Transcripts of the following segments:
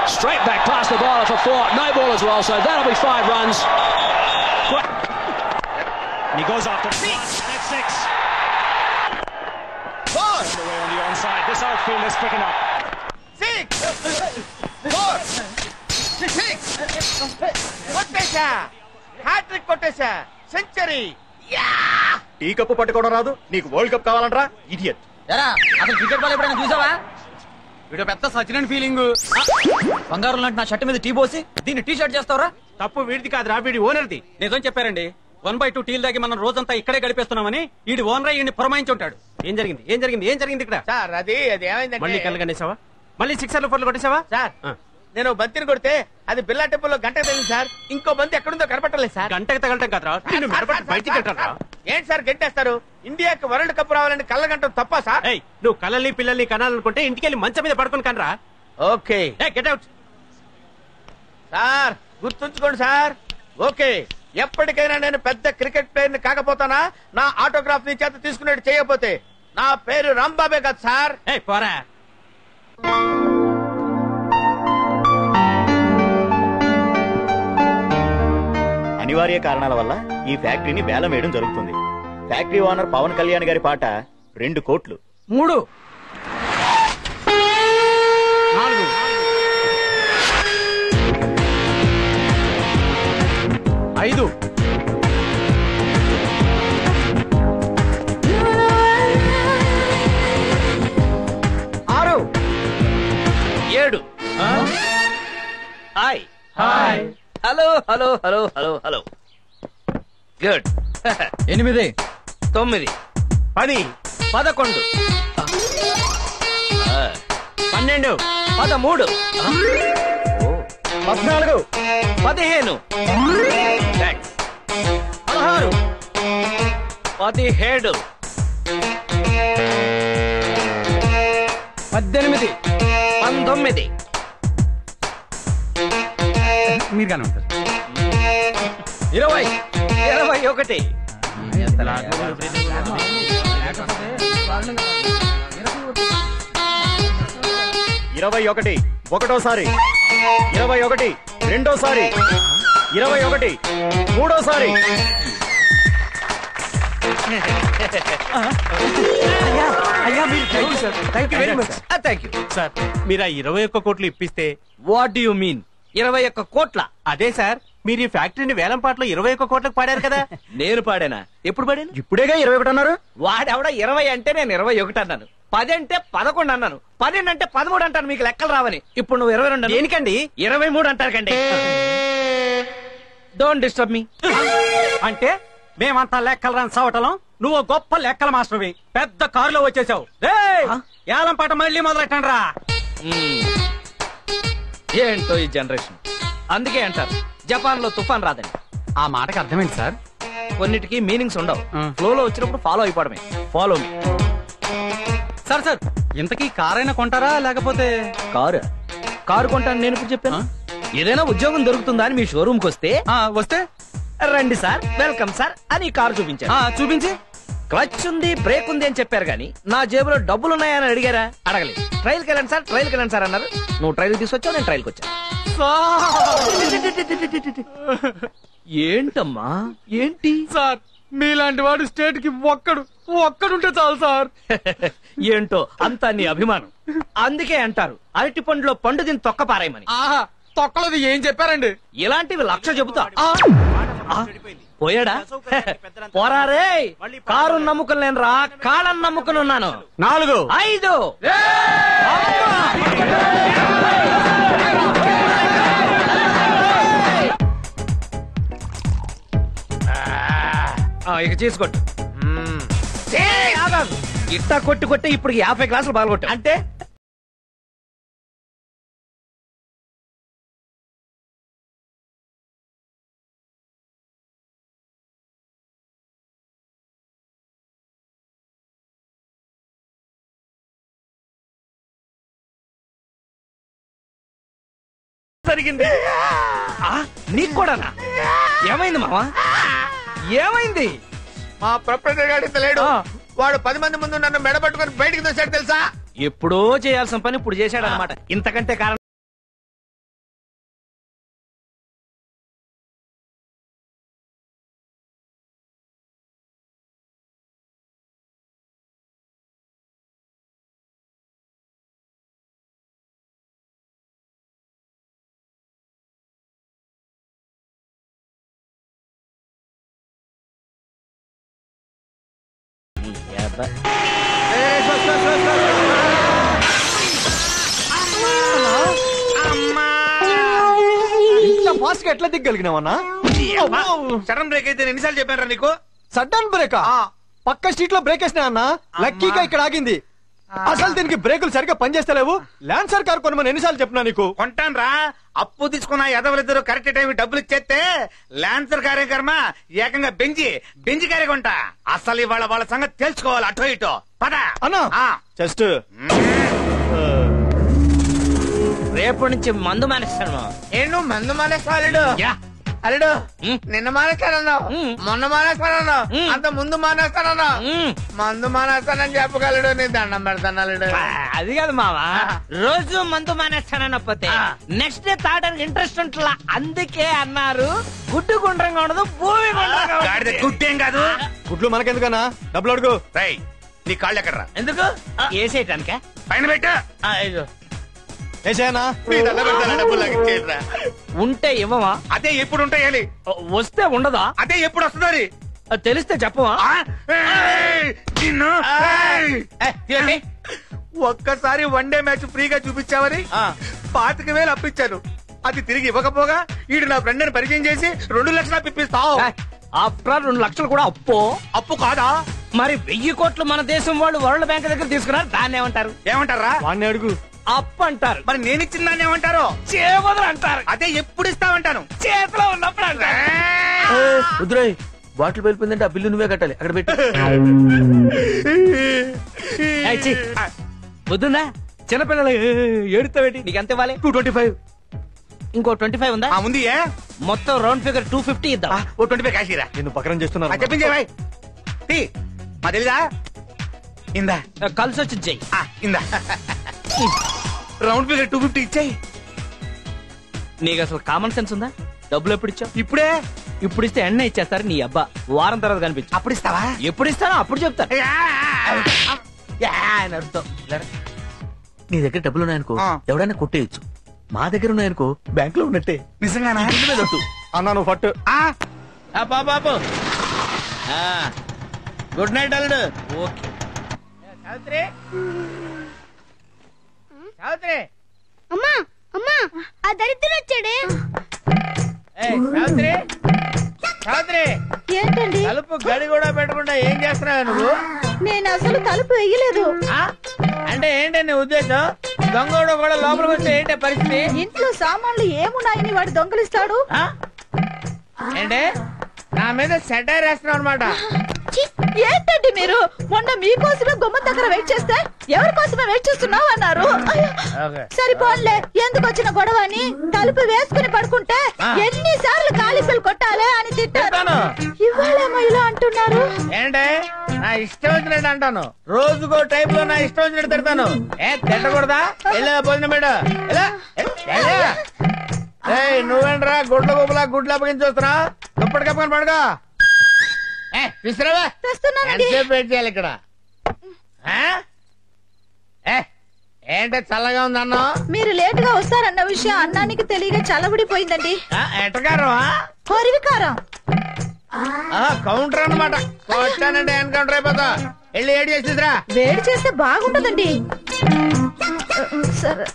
Straight back past the bowler for 4. No ball as well, so that'll be 5 runs. And he goes after 6. That's 6. 4. Away on the onside. This outfield is picking up. 6. 4. 6. కొట్టేశా, hattrick కొట్టేశా, century. Tea cup పట్టుకోవడం రాదు, నీకు world cup కావాలంటరా idiot. అసలు cricket ball ఎప్పుడైనా చూసావా? వీడు పెద్ద సచిన్ ఫీలింగ్. బంగారం లాంటి నా షర్ట్ మీద టీ పోసి దీన్ని టీ షర్ట్ చేస్తావరా? తప్పు వీడిది కాదురా, వీడి ఓనర్ది. నిజం చెప్పారండి. 1/2 టీల్ దాగి మనం రోజంతా ఇక్కడే గడిపేస్తున్నామని వీడి ఓనర్ ఈయన్ని పురమాయించి ఉంటాడు. ఏం జరిగింది ఏం జరిగింది ఏం జరిగింది ఇక్కడ? సార్ అది ఏమైందంటే, మళ్ళీ కళ్ళగనేసావా? మళ్ళీ 6 4 కొట్టేసావా? సార్ నేను బంతిని కొడితే అది బిల్లా టెంపుల్లో గంటకు తగిలింది సార్. ఇంకో బంతి ఎక్కడుందో కనపట్టలేదు సార్. గంటకు తగలటం కాదురా, నిన్ను మెడపట్టి బయటికి కట్టారా? ఏంటి సార్ గంటేస్తారు? ఇండియాకి వరల్డ్ కప్ రావాలని కళ్ళగంటం తప్ప సార్? ఏయ్, నువ్వు కళ్ళని పిల్లల్ని కనాలనుకుంటే ఇంటికెళ్ళి మంచం మీద పడుకుని కనరా. Okay get out. సార్ గుర్తుంచుకోండి సార్. ఓకే, ఎప్పటికైనా నేను పెద్ద క్రికెట్ ప్లేయర్ ని కాకపోతానా నా ఆటోగ్రాఫ్ ని చేత తీసుకునేట్టు చేయకపోతే నా పేరు రాంబాబే కదా సార్. ఏయ్ పోరా. అనివార్య కారణాల వల్ల ఈ ఫ్యాక్టరీని వేలం వేయడం జరుగుతుంది. ఫ్యాక్టరీ ఓనర్ పవన్ కళ్యాణ్ గారి పాట 2 కోట్లు. 3 4 5 6 7. Hi hi hello hello hello hello hello good. 8 9 10 11 12 13 14 15 thanks 16 17 18 19 మీరు కానీ ఉంటారు. 20 21 21 ఒకటోసారి, 21 రెండోసారి, 21 మూడోసారి. Thank you sir. మీరు ఆ 21 కోట్లు ఇప్పిస్తే. వాట్ యు మీన్ 21 కోట్ల? అదే సార్, మీరు ఈ ఫ్యాక్టరీని వేలం పాటలో 21 కోట్లకు పాడారు కదా. నేను పాడానా? ఎప్పుడు పాడాను? ఇప్పుడేగా 21 అన్నారు. వాడెవడ 20 అంటే నేను 21 అన్నాను. 10 అంటే 11 అన్నాను. 12 అంటే 13 అంటాను. మీకు లెక్కలు రావని. ఇప్పుడు నువ్వు 22 దేనికండి? 23 అంటారు కండి. Don't disturb me. అంటే మేమంతా లెక్కలు రాని చవటలం, నువ్వు గొప్ప లెక్కల మాస్టర్వి. పెద్ద కారులో వచ్చేసావు. ఏలం పాట మళ్ళీ మొదలెట్టండి రా. ఏంటో ఈ జనరేషన్. అందుకే అంటారు జపాన్ లో తుఫాన్ రాదని. ఆ మాటకి అర్థమైంది సార్. కొన్నిటికి మీనింగ్స్ ఉండవు. ఫ్లోలో వచ్చినప్పుడు ఫాలో అయిపోవడమే. Follow me. సార్ సార్, ఇంతకీ కారైనా కొంటారా లేకపోతే? కారు కొంటాను నేను ఇప్పుడు చెప్పాను. ఏదైనా ఉద్యోగం దొరుకుతుందా అని మీ షోరూమ్ కి వస్తే వస్తే రండి సార్, వెల్కమ్ సార్ అని కారు చూపించారు. చూపించి క్లచ్ ఉంది, బ్రేక్ ఉంది అని చెప్పారు కానీ నా జేబులో డబ్బులు ఉన్నాయని అడిగారా? అడగలేదు. ట్రైల్కి వెళ్ళండి సార్, ట్రైల్కి వెళ్ళండి సార్ అన్నారు. నువ్వు ట్రైల్ తీసుకొచ్చావు, నేను ట్రైల్కి వచ్చాను. ఏంటమ్మా ఏంటి సార్, మీలాంటి వాడు స్టేట్ కి ఒక్కడుంటే చాలు సార్. ఏంటో అంతా నీ అభిమానం. అందుకే అంటారు అరటి పండులో పండు దీన్ని తొక్క పారాయమని. తొక్కలది ఏం చెప్పారండి? ఇలాంటివి 1,00,000 చెబుతా. పోయాడా? పోరారే. కారు నమ్ముకుని నేను రా, కాళ్ళని నమ్ముకుని ఉన్నాను. 4 5 ఇక చేసుకోట్టు. ఇట్టా కొట్టి ఇప్పుడు 50 గ్లాసులు పాల్గొట్టు. అంటే జరిగింది. నీకు కూడానా? ఏమైంది మావా? ఏమైంది? మా ప్రొపరేటర్ గారు లేడు. వాడు 10 మంది ముందు నన్ను మెడబట్టుకుని బయటికి తెచ్చాడు తెలుసా? ఎప్పుడో చేయాల్సిన పని ఇప్పుడు చేశాడు అనమాట. ఇంతకంటే కారణం అబ్బా ఇంత ఫాస్ట్ గా ఎట్లా దిగ్గలిగినావన్నా? సడన్ బ్రేక్ అయితే ఎన్నిసార్లు చెప్పారా నీకు? సడన్ బ్రేక్ పక్క స్ట్రీట్ లో బ్రేక్ వేసినా అన్న, లక్కీగా ఇక్కడ ఆగింది. అసలు దీనికి బ్రేకులు సరిగ్గా పనిచేస్తలేవు. ల్యాన్సర్ కార్ కొనమని ఎన్నిసార్లు చెప్పినా నీకు? కొంటాను రా, అప్పు తీసుకున్న ఎదవలిద్దరు కరెక్ట్ టైం డబ్బులు ఇచ్చేస్తే ల్యాన్సర్ కార్యక్రమ ఏకంగా బెంచి కారే కొంటా. అసలు ఇవాళ వాళ్ళ సంగతి తెలుసుకోవాలి. అటో ఇటో పద అన్నా. జస్ట్ రేపటి నుంచి మందు మానేస్తాను. నేను మందు మానేస్తా అల్లుడు. అల్లుడు నిన్న మానేస్తానన్నావు, మొన్న మానేస్తానన్నావు, అంత ముందు మానేస్తానన్నావు. మందు మానేస్తానని చెప్పగలడు. నీ దండం పెడతాను అల్లుడు. అది కాదు మావా, రోజు మందు మానేస్తానకపోతే నెక్స్ట్ డే తాగడానికి ఇంట్రెస్ట్ ఉంటుందా? అందుకే అన్నారు గుడ్డు గుండ్రంగా ఉండదు, భూమి గుడ్డేం కాదు. గుడ్లు మనకెందుకన్నా? డబ్బులు అడుగు. రై నీ కాళ్ళు ఎక్కడరా? ఎందుకు వేసేయటానికే? పైన పెట్టా ఏసేనా? ఉంటే ఇవ్వవా? అదే ఎప్పుడు ఉంటాయాలి, వస్తే ఉండదా? అదే ఎప్పుడు వస్తుంది తెలిస్తే చెప్పవా? ఒక్కసారి వన్ డే మ్యాచ్ ఫ్రీగా చూపించావని 25,000 అప్పించాను. అది తిరిగి ఇవ్వకపోగా ఈడు నా ఫ్రెండ్ ని పరిచయం చేసి 2 లక్షలు అప్పిస్తావు. ఆఫ్టర్ 2 లక్షలు కూడా అప్పు కాదా? మరి 1000 కోట్లు మన దేశం వాళ్ళు వరల్డ్ బ్యాంక్ దగ్గర తీసుకున్నారు. దాన్ని ఏమంటారు? ఏమంటారా? వాడిని అడుగు. అప్పు అంటారు. మరి నేను ఇచ్చిన దాన్ని ఏమంటారు? చేవదలు అంటారు. అదే ఎప్పుడు ఇస్తామంటాను. చేతిలో ఉన్నప్పుడు అంటారు. వద్దురాయ్, బాటిల్ వెళ్ళిపోయిందంటే ఆ బిల్లు నువ్వే కట్టాలి. అక్కడ పెట్టి వద్దుందా? చిన్నపిల్లలు ఏడుతావేటి? నీకు ఎంత ఇవ్వాలి? 225. ఇంకో 25 ఉందా? ఉంది. మొత్తం రౌండ్ ఫిగర్ 250 ఇద్దాం. 25 కాశీరా. నేను పక్కన చేస్తున్నా. చెప్పించే భాయ్ మా తెలీదా? ఇందా కలిసి వచ్చి చెయ్యి. ఇందా రౌండ్ ఫిగర్ 250 ఇచ్చాయి. నీకు అసలు కామన్ సెన్స్ ఉందా? డబ్బులు ఎప్పుడు ఇచ్చావు? ఇప్పుడే. ఇప్పుడు ఇస్తే ఎన్న ఇచ్చేస్తారు. నీ అబ్బా వారం తర్వాత కనిపించు. అప్పుడు ఇస్తావా? ఎప్పుడు ఇస్తానో అప్పుడు చెప్తాను. అర్థం నీ దగ్గర డబ్బులు ఉన్నాయనుకో ఎవడైనా కొట్టేయచ్చు. మా దగ్గర ఉన్నాయనుకో బ్యాంక్ లో ఉన్నట్టే. నిజంగానా? అన్నా నువ్వు ఫట్టు. బాబు గుడ్ నైట్ అల్లుడు. ఓకే సావిత్రి, సావిత్రి, అమ్మా అమ్మా ఆ దరిద్రుడు వచ్చాడే. సావిత్రి, సావిత్రి, ఏంటండి? తలుపు గడి కూడా పెట్టకుండా ఏం చేస్తున్నావు నువ్వు? నేను అసలు తలుపు వేయలేదు. అంటే ఏంటి నీ ఉద్దేశం? దొంగోడు కూడా లోపలికి వస్తే ఏంటి పరిస్థితి? ఇంట్లో సామాన్లు ఏమున్నాయని వాడు దొంగలిస్తాడు. ఏంటే నా మీద సెటైర్ వేస్తున్నావు అనమాట. ఏంటండి మీరు? మొన్న మీకోసమే గుమ్మం దగ్గర వెయిట్ చేస్తే ఎవరి కోసమే వెయిట్ చేస్తున్నావు అన్నారు. సరిపోన్లే, ఎందుకు వచ్చిన గొడవ అని తలుపు వేసుకుని పడుకుంటే ఎన్నిసార్లు కాలిఫీలు కొట్టాలి అని తిట్టాను. ఇవాళేమో ఇలా అంటున్నారు. ఏంటే నా ఇష్టం వచ్చినట్టు అంటాను. రోజుకో టైప్ లో నా ఇష్టం వచ్చినట్టు తిడతాను. తిట్టకూడదా? వెళ్ళా భోజనం పెట్ట. నువ్వేంట్రా గుడ్ల గుబులా గుడ్లు అప్పగించి వస్తున్నా? దుప్పటి కప్పుకొని పడుకో. విసిరావా? ఎంతసేపు వెయిట్ చేయాలి ఇక్కడ? ఏంటే చల్లగా ఉంది అన్నం? మీరు లేట్ గా వస్తారన్న విషయం అన్నానికి తెలియక చల్లబడిపోయిందండి. ఎట్టకారం? హరివికారం. కౌంటర్ అన్నమాట. కొట్టానంటే ఎన్కౌంటర్ అయిపోతా. వెళ్ళి ఏడు చేసిరా. వేడి చేస్తే బాగుంటదండి. సరే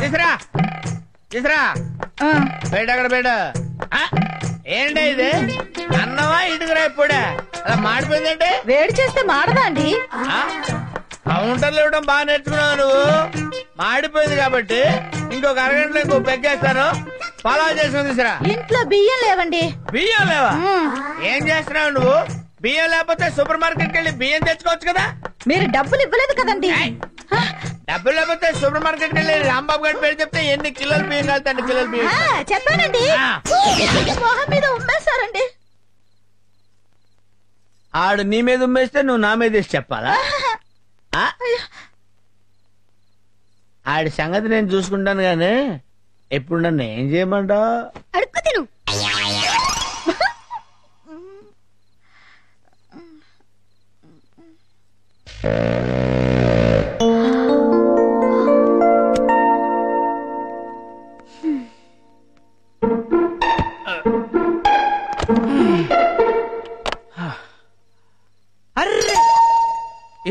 తీసురా తీసురా. బయట అక్కడ బయట. ఏంటి ఇది? అన్నమా ఇటుకురా? ఇప్పుడే అలా మాడిపోయిందంటే వేడి చేస్తే మాడదా అండి? కౌంటర్లు ఇవ్వడం బాగా నేర్చుకున్నావు నువ్వు. మాడిపోయింది కాబట్టి ఇంకొక అరగంటలో ఇంకో పెగ్గేస్తాను. ఫాలో చేసుకుని తీసురా. ఇంట్లో బియ్యం లేవండి. బియ్యం లేవా? ఏం చేస్తున్నావు నువ్వు? బియ్యం లేకపోతే సూపర్ మార్కెట్ కెళ్ళి బియ్యం తెచ్చుకోవచ్చు కదా. మీరు డబ్బులు ఇవ్వలేదు కదండి. డబ్బులు లేకపోతే సూపర్ మార్కెట్ కెళ్ళి రాంబాబు గారి పేరు చెప్తే ఎన్ని కిలోలు బియ్యం కలుతాండి? కిలోలు బియ్యం చెప్పానండి. మొహం మీద ఉమ్మేశారండి. ఆడు నీ మీద ఉమ్మేస్తే నువ్వు నా మీద వేసి చెప్పాలా? ఆడి సంగతి నేను చూసుకుంటాను గానీ ఎప్పుడు నన్ను ఏం చేయమంటావు? అడుక్కు తిను.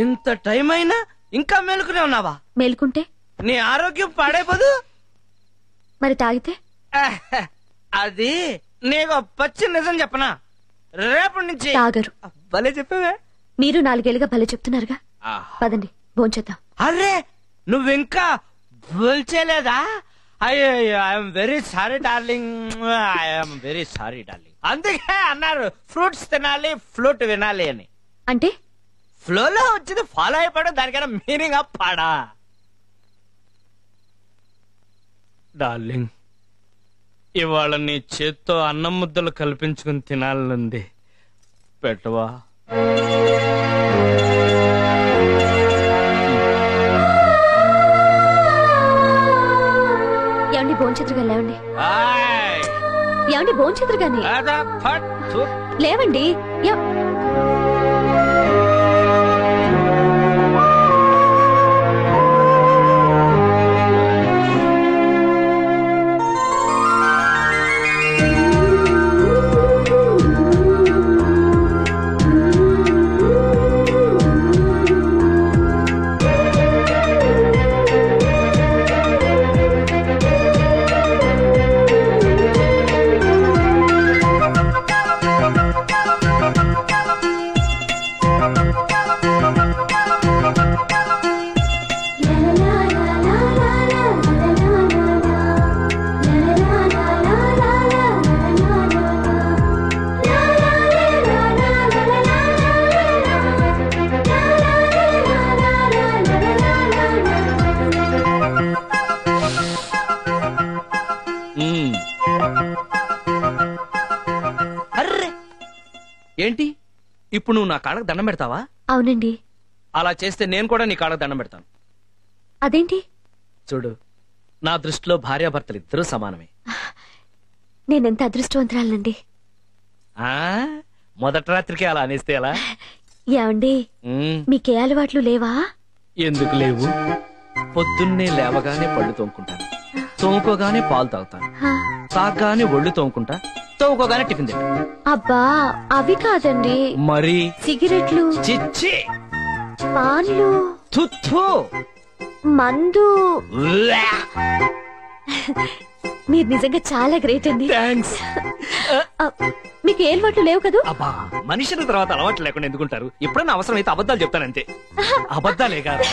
ఇంత టైం అయినా ఇంకా మేలుకునే ఉన్నావా? మేలుకుంటే నీ ఆరోగ్యం పాడైపోదు. మరి తాగితే? అది నీకు పచ్చి నిజం చెప్పనా, రేపటి నుంచి తాగరు. భలే చెప్పావే. మీరు 4 ఏళ్ళుగా భలే చెప్తున్నారుగా. పదండి భోంచేద్దాం. అరే నువ్వింకా భోల్చేలేదా? అయ్యో I'm very sorry darling, I'm very sorry darling. అందుకే అన్నారు ఫ్రూట్స్ తినాలి ఫ్లూట్ వినాలి అని. అంటే ఫ్లోలో వచ్చింది ఫాలో అయిపోవడం, దానికైనా మీనింగ్ పాడా. డార్లింగ్ ఇవాళ నీ చేత్తో అన్నం ముద్దలు కల్పించుకుని తినాలనుంది, పెట్టవా? ఏమండి భోంచేతురుగా లేవండి. ఏమండి భోంచేతురుగాని లేవండి. అర్రే ఏంటి ఇప్పుడు నువ్వు నా కాళ్ళకు దండం పెడతావా? అవునండి. అలా చేస్తే నేను కూడా నీ కాళ్ళకు దండం పెడతాను. అదేంటి? చూడు, నా దృష్టిలో భార్యాభర్తలు ఇద్దరూ సమానమే. నేనెంత అదృష్టవంతురాలండి. మొదటి రాత్రికి అలా అనేస్తే ఎలా? ఏమండి మీకే అలవాట్లు లేవా? ఎందుకు లేవు? పొద్దున్నే లేవగానే పళ్ళు తోముకుంటాను, తోముకోగానే పాలు తాగుతాను, తాగగానే ఒళ్ళు తోముకుంటా, తోముకోగానే టిఫిన్ తింటా. అబ్బా అవి కాదండి. మరి సిగరెట్లు, చిచ్చి, పాన్లు, తుత్తు, మందు. మీరు నిజంగా చాలా గ్రేట్ అండి. థాంక్స్. మీకు ఏ అలవాట్లు లేవు కదా? అబ్బా మనుషుల తర్వాత అలవాట్లు లేకుండా ఎందుకుంటారు? ఎప్పుడైనా అవసరం అయితే అబద్ధాలు చెప్తానంతే. అబద్ధాలే కాదు.